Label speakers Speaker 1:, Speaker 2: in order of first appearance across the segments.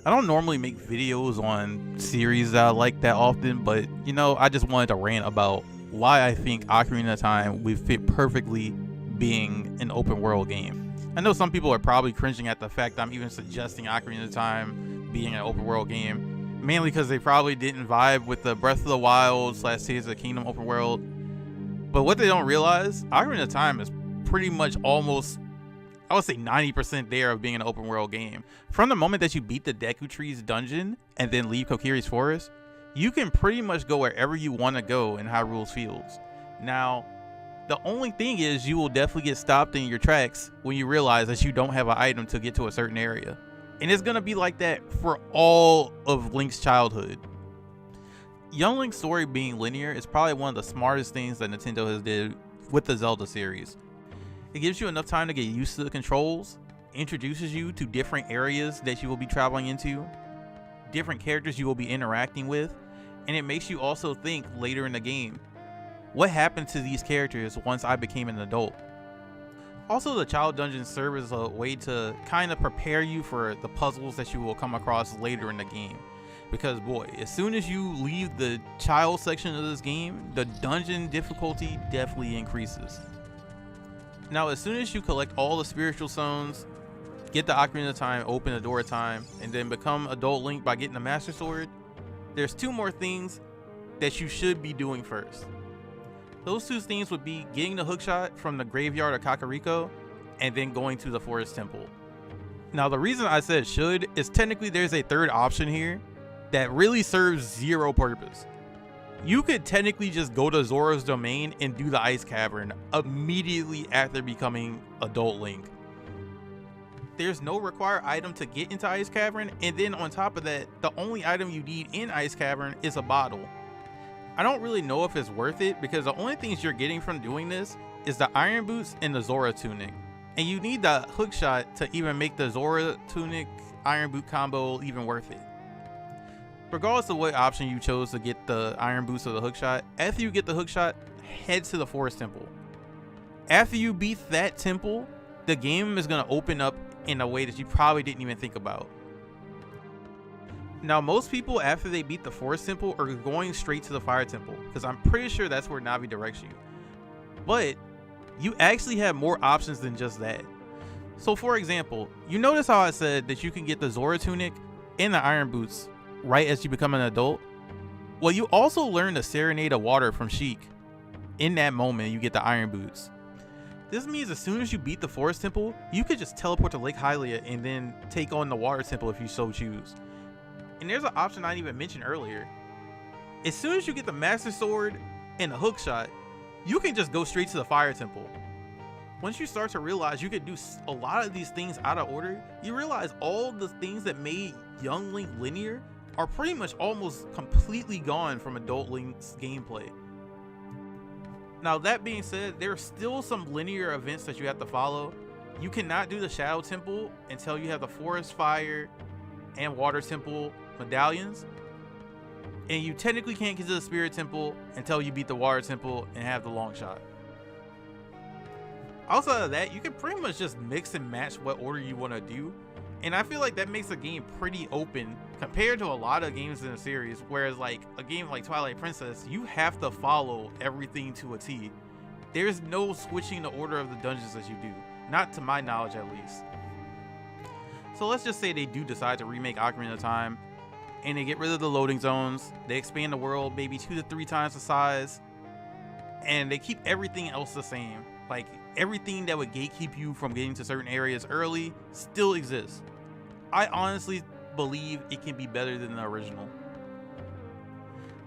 Speaker 1: I don't normally make videos on series that I like that often, but I just wanted to rant about why I think Ocarina of Time would fit perfectly being an open world game. I know some people are probably cringing at the fact I'm even suggesting Ocarina of Time being an open world game, mainly because they probably didn't vibe with the Breath of the Wild / Tears of the Kingdom open world. But what they don't realize, Ocarina of Time is pretty much almost, I would say 90% there of being an open world game. From the moment that you beat the Deku Tree's dungeon and then leave Kokiri's forest, you can pretty much go wherever you want to go in Hyrule's Fields. Now, the only thing is you will definitely get stopped in your tracks when you realize that you don't have an item to get to a certain area. And it's going to be like that for all of Link's childhood. Young Link's story being linear is probably one of the smartest things that Nintendo has did with the Zelda series. It gives you enough time to get used to the controls, introduces you to different areas that you will be traveling into, different characters you will be interacting with, and it makes you also think later in the game, what happened to these characters once I became an adult? Also, the child dungeons serve as a way to kind of prepare you for the puzzles that you will come across later in the game. Because boy, as soon as you leave the child section of this game, the dungeon difficulty definitely increases. Now, as soon as you collect all the spiritual stones, get the Ocarina of Time, open the door of time, and then become adult Link by getting the Master Sword, there's two more things that you should be doing first. Those two things would be getting the hookshot from the graveyard of Kakariko and then going to the Forest Temple. Now, the reason I said should is technically there's a third option here that really serves zero purpose. You could technically just go to Zora's Domain and do the Ice Cavern immediately after becoming adult Link. There's no required item to get into Ice Cavern, and then on top of that, the only item you need in Ice Cavern is a bottle. I don't really know if it's worth it because the only things you're getting from doing this is the Iron Boots and the Zora Tunic. And you need the hookshot to even make the Zora Tunic Iron Boot combo even worth it. Regardless of what option you chose to get the Iron Boots or the hookshot, after you get the hookshot, head to the Forest Temple. After you beat that temple, the game is going to open up in a way that you probably didn't even think about. Now, most people after they beat the Forest Temple are going straight to the Fire Temple because I'm pretty sure that's where Navi directs you. But you actually have more options than just that. So for example, you notice how I said that you can get the Zora Tunic and the Iron Boots right as you become an adult? Well, you also learn the Serenade of Water from Sheik. In that moment, you get the Iron Boots. This means as soon as you beat the Forest Temple, you could just teleport to Lake Hylia and then take on the Water Temple if you so choose. And there's an option I didn't even mention earlier. As soon as you get the Master Sword and the hookshot, you can just go straight to the Fire Temple. Once you start to realize you could do a lot of these things out of order, you realize all the things that made Young Link linear are pretty much almost completely gone from adult Link's gameplay. Now, that being said, there are still some linear events that you have to follow. You cannot do the Shadow Temple until you have the Forest Fire and Water Temple medallions, and you technically can't get to the Spirit Temple until you beat the Water Temple and have the long shot. Outside of that, you can pretty much just mix and match what order you want to do, and I feel like that makes the game pretty open compared to a lot of games in the series, whereas like a game like Twilight Princess, you have to follow everything to a T. There's no switching the order of the dungeons as you do, not to my knowledge at least. So let's just say they do decide to remake Ocarina of Time and they get rid of the loading zones, they expand the world maybe 2 to 3 times the size, and they keep everything else the same. Like everything that would gatekeep you from getting to certain areas early still exists. I honestly believe it can be better than the original.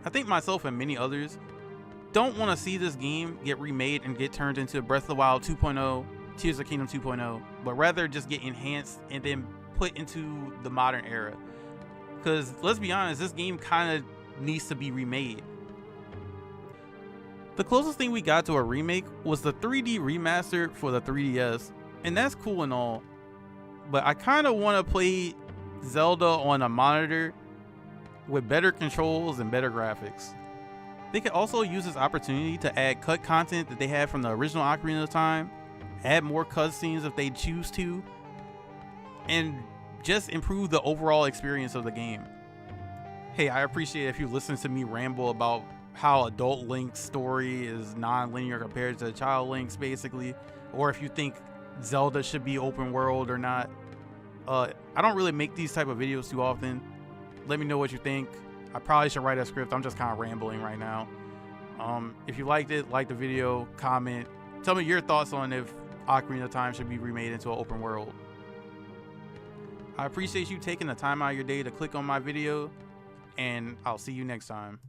Speaker 1: I think myself and many others don't want to see this game get remade and get turned into Breath of the Wild 2.0, Tears of the Kingdom 2.0, but rather just get enhanced and then put into the modern era. Because let's be honest, this game kind of needs to be remade. The closest thing we got to a remake was the 3D remaster for the 3DS, and that's cool and all, but I kind of want to play Zelda on a monitor with better controls and better graphics. They could also use this opportunity to add cut content that they had from the original Ocarina of Time, add more cutscenes if they choose to, and just improve the overall experience of the game. Hey, I appreciate if you listen to me ramble about how adult Link's story is non-linear compared to child Link's, basically, or if you think Zelda should be open world or not. I don't really make these type of videos too often. Let me know what you think. I probably should write a script. I'm just kind of rambling right now. If you liked it, like the video, comment, tell me your thoughts on if Ocarina of Time should be remade into an open world. I appreciate you taking the time out of your day to click on my video, and I'll see you next time.